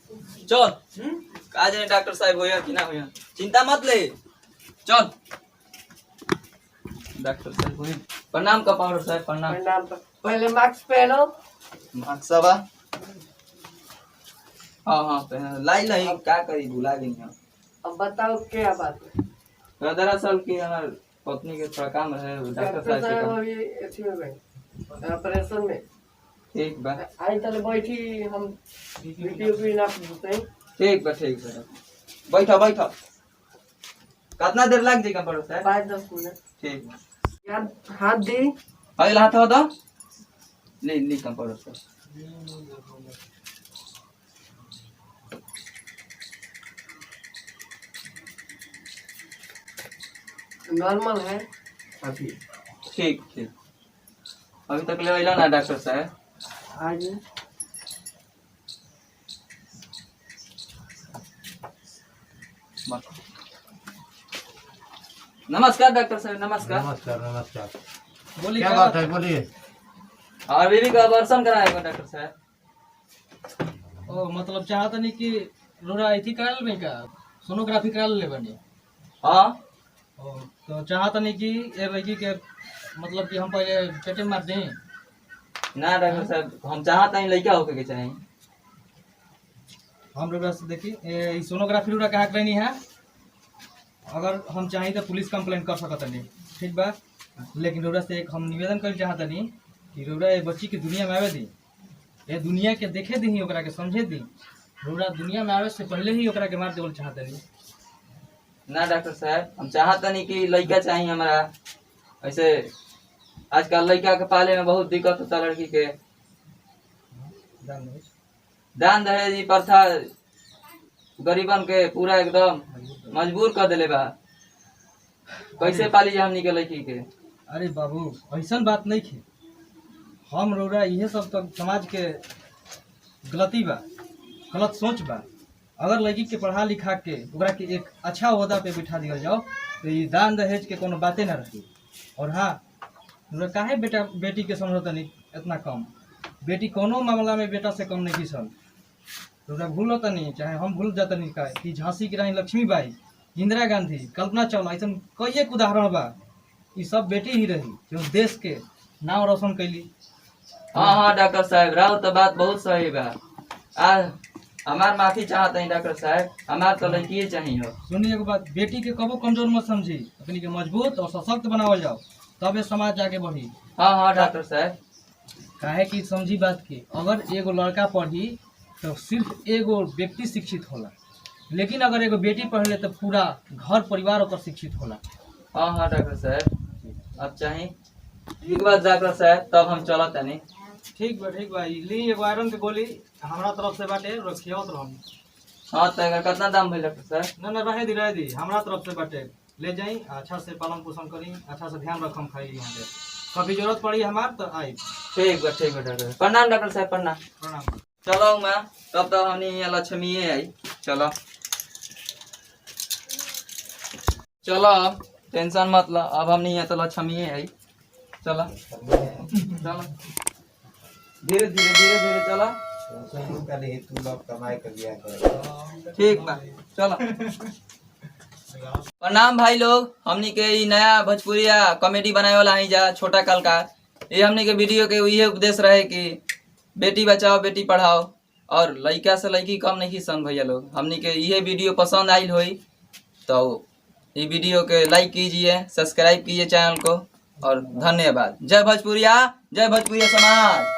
चल का जाने डॉक्टर साहब होया कि ना होया, चिंता मत ले, चल डॉक्टर साहब होया। प्रणाम कपावर साहब, प्रणाम। प्रणाम। पहले मास्क पहनो। मास्क सबा हाँ हाँ पहन लाई लाई, क्या करी भुला गई हम। अब बताओ क्या बात है। तो दरअसल की हमार पत्नी के थोड़ा काम है डॉक्टर साहब के काम। अभी अथी में गए ऑपरेशन में। ठीक बा, आई तले बैठी हम वीडियो भी ना पूछते। ठीक बा, ठीक बा, बैठो बैठो। कितना देर लग जाएगा बड़ो साहब? 5-10 मिनट। ठीक बा, यार हाथ दी। अगला हाथ हो दो, ले ले कंपाउंडर साहब। नॉर्मल है अभी। ठीक ठीक, अभी तक ले आइला ना डॉक्टर साहब? आज नमस्कार डॉक्टर साहब, नमस्कार। नमस्कार नमस्कार। बोलिए क्या बात है, बोलिए। और बीवी का ऑपरेशन कराएगा डॉक्टर साहब। ओ मतलब चाहता नहीं कि रोरा इथी करा ले का सोनोग्राफी करा ले बनी। हाँ ओ तो चाहता नहीं कि ए लड़की के मतलब कि हम पहले पेटे मार दें। ना डॉक्टर साहब, हम चाहते हैं लड़का होके के चाहिए। हम रोरा से देखी ए सोनोग्राफी रोरा कहा करनी है, अगर हम चाहें तो पुलिस कंप्लेंट कर सकता नहीं, ठीक बा। लेकिन रोरा से एक हम निवेदन कर चाहता नहीं कि रोरा ये बच्ची की दुनिया में आवे दी, ये दुनिया के देखे दी, ओकरा के समझे दी। रोरा दुनिया में आवे से पहले ही ओकरा के मार देवल चाहता नहीं। ना डॉक्टर साहब, हम चाहते नहीं कि लड़का चाहिए हमारा। ऐसे आजकल लड़का के पाले में बहुत दिक्कत होता, लड़की के दान दहेज ई प्रथा गरीबन के पूरा एकदम मजबूर कर दिले बा। कैसे पाली जा हमनी के लड़की के? अरे बाबू ऐसा बात नहीं थी, हम रोरा ये सब तो समाज के गलती बा, गलत सोच बा। अगर लड़की के पढ़ा लिखा के ओकरा के एक अच्छा ओहदा पे बिठा दिया जाओ तो ये दान दहेज के कोनो बातें ना रही। और हाँ, रोरा काहे बेटा बेटी के समझता नहीं इतना कम, बेटी कोनो मामला में बेटा से कम नहीं सन। रोरा भूल होता नहीं, चाहे हम भूल जाता नहीं का कि झांसी की रानी लक्ष्मीबाई, इंदिरा गांधी, कल्पना चावला, ऐसा कई एक उदाहरण बा। ये सब बेटी ही रही जो देश के नाम रोशन कैली। हाँ हाँ डॉक्टर साहब, राव तो बात बहुत सही बा। हमार माफी चाहते हैं डॉक्टर साहब, हमार तो लड़की चाहिए। सुनिए एक बात, बेटी के कबो कमजोर मत समझी, अपनी के मजबूत और सशक्त बनावल जाओ, तब ये समाज आगे बढ़ी। हाँ हाँ डॉक्टर साहब। काहे कि समझी बात की, अगर एगो लड़का पढ़ी तो सिर्फ एगो व्यक्ति शिक्षित होला, लेकिन अगर एगो बेटी पढ़ ले तो पूरा घर परिवार ओकर शिक्षित होला। हाँ हाँ डॉक्टर साहब, अब चाहिए ठीक बात डॉक्टर साहब, तब हम चलत तनी। ठीक बा ली एगो आयरन के गोली हमरा तरफ से बाटे, रखियत रहम। हाँ तो एकर कितना दाम भइल डॉक्टर साहब? ना रहे दी हमरा तरफ से बाटे, ले जाई, अच्छा से पालन पोषण करी, अच्छा से ध्यान रखम, खाई यहाँ पे कभी जरूरत पड़ी हमार तो आई। ठीक बा डॉक्टर। प्रणाम डॉक्टर साहब, प्रणाम। प्रणाम। चलो मैं तब तक हमने यहाँ लक्ष्मी आई। चलो चलो, अब टेंशन मत लो, अब हमने यहाँ तो लक्ष्मी आई। चलो चलो, धीरे धीरे धीरे धीरे चलो। तू लोग कमाई कर लिया कर। ठीक बा, चलो। प्रणाम भाई लोग, हमनी के ई नया भोजपुरिया कॉमेडी बनाए वाला है जा छोटा कलकार। ये हमनी के वीडियो के ये उपदेश रहे कि बेटी बचाओ बेटी पढ़ाओ, और लड़का से लड़की कम नहीं संग भैया लोग। हमनी के ये वीडियो पसंद आई हुई तो ये वीडियो के लाइक कीजिए, सब्सक्राइब कीजिए चैनल को, और धन्यवाद। जय भोजपुरिया, जय भोजपुरिया समाज।